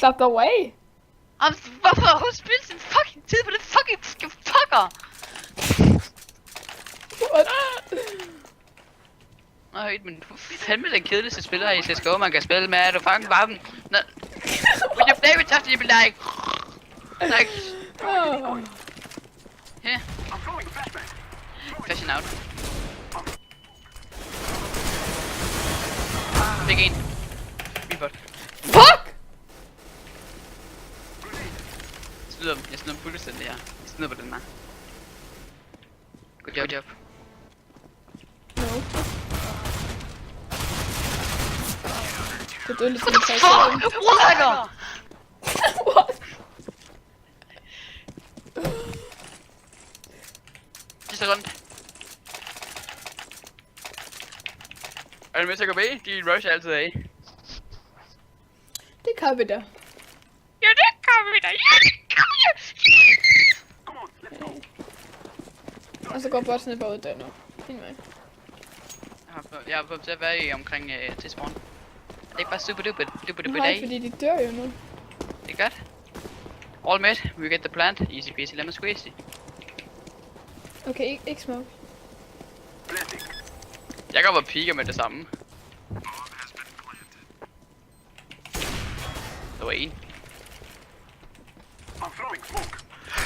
Slap dig af. Hvorfor har hun spildt sin fucking tid på det fucking fucker? What? Nej, men du er fandme den kedeligste spiller i CSGO, man kan spille med. Er du fucking bare den? Will you play with us? You be like... Her. Flashing out. Fik en. Rebot. Fuck! Jeg snyder fuldstændig her. Jeg snyder på den her. Good job. No. Det er dødligt, som jeg Fuck! Wallhacker! What? De står rundt. Er du med til at gå bag? De rusher altid af. Det kan vi da. Ja, det kan vi da. Ja, det kan vi. Og så går botsene bare ud der nu. Fint vej. Jeg har fået til at være i omkring til spawn. Er det ikke bare super duper Nej, fordi de dør jo nu. Det er godt. All mid, we get the plant. Easy peasy, lemon squeezy. Okay, ikke smoke. Jeg går på piker med det samme. Der var en.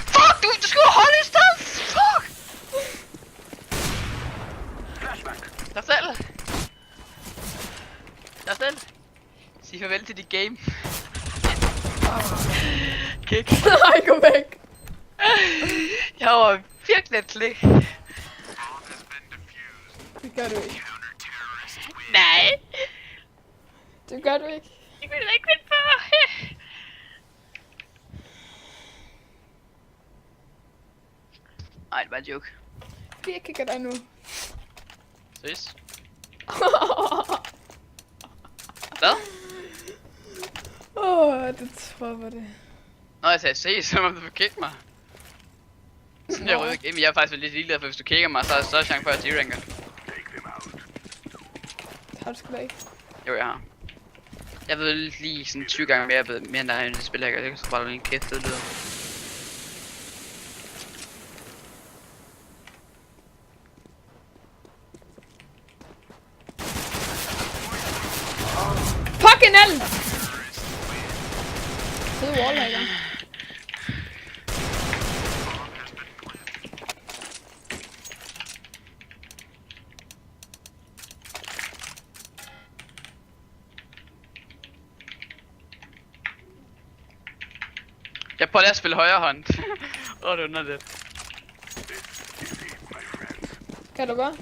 Fuck, du skulle holde i sted! Fuck! Dig selv! Sig farvel til dit game. Kick. Nej, gå væk! Jeg var virkelig et klik. Det gør du ikke. Nej! Det gør du ikke. Jeg vil ikke vinde på. Ej, det var en joke. Jeg kigger dig nu. Seriøst? Hvad? Det tror jeg var det. Nå, jeg sagde se, som om du vil kigge mig. Sådan jeg rød game. Jeg er faktisk lidt ligeglad, for hvis du kigger mig, så er der større chance for at jeg ranker. Har du sgu da ikke? Jo, jeg har. Jeg ved lige sådan 20 gange mere end der er en spiller, jeg kan så bare en kæft det lyder. Fucking hell! Fed wallhacker. Jeg prøver lige at spille højre hånd. Det er underligt. Kan du godt?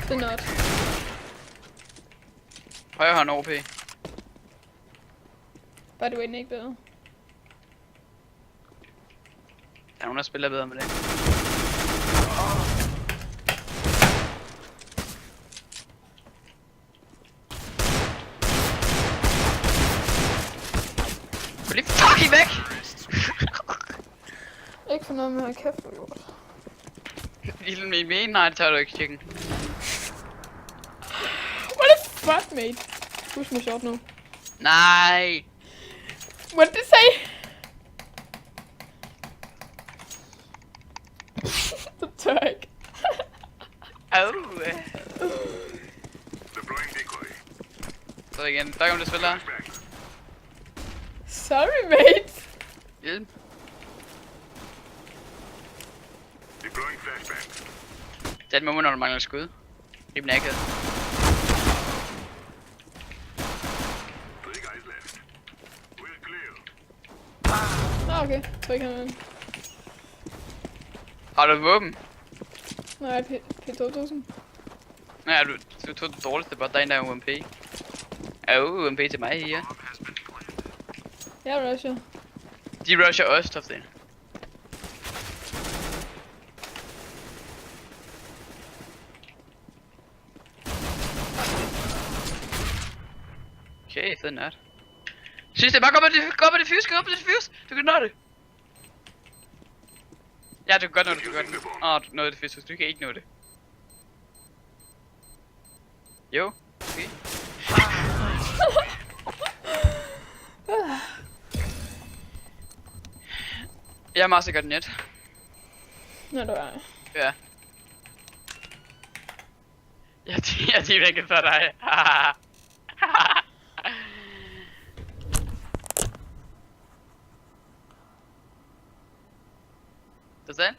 Det er not. Højre hånd OP. By the way, den er ikke bedre. Der er nogen, der spiller bedre med det. Gå lige fucking væk! Ikke for noget med at kæft for lort. Lille min ben, nej, det tør du ikke, chicken. What the fuck, mate? Husk mig short nu. Nej! What did it say? Det tør jeg ikke. Så igen, der kommer det spiller. Sorry, mate. Hjælp. Det er et moment, når du mangler skud. Rimelig akavet. Okay, tryk han. Har du et våben? Nej, P2000. Nej, du tog det dårligste, bare der er UMP. UMP til mig her. Jeg rusher. De rusher også, Tofte. Sted nørd. Sidste, bare gå op på det fuse, du kan nå det. Ja, du kan godt nå det, du kan godt nå det. Du nåede det fuse, du kan ikke nå det. Jo, okay. Jeg er meget sikkert net. Nå, det var Ja. Jeg er T-ranket for dig. Det er sandt?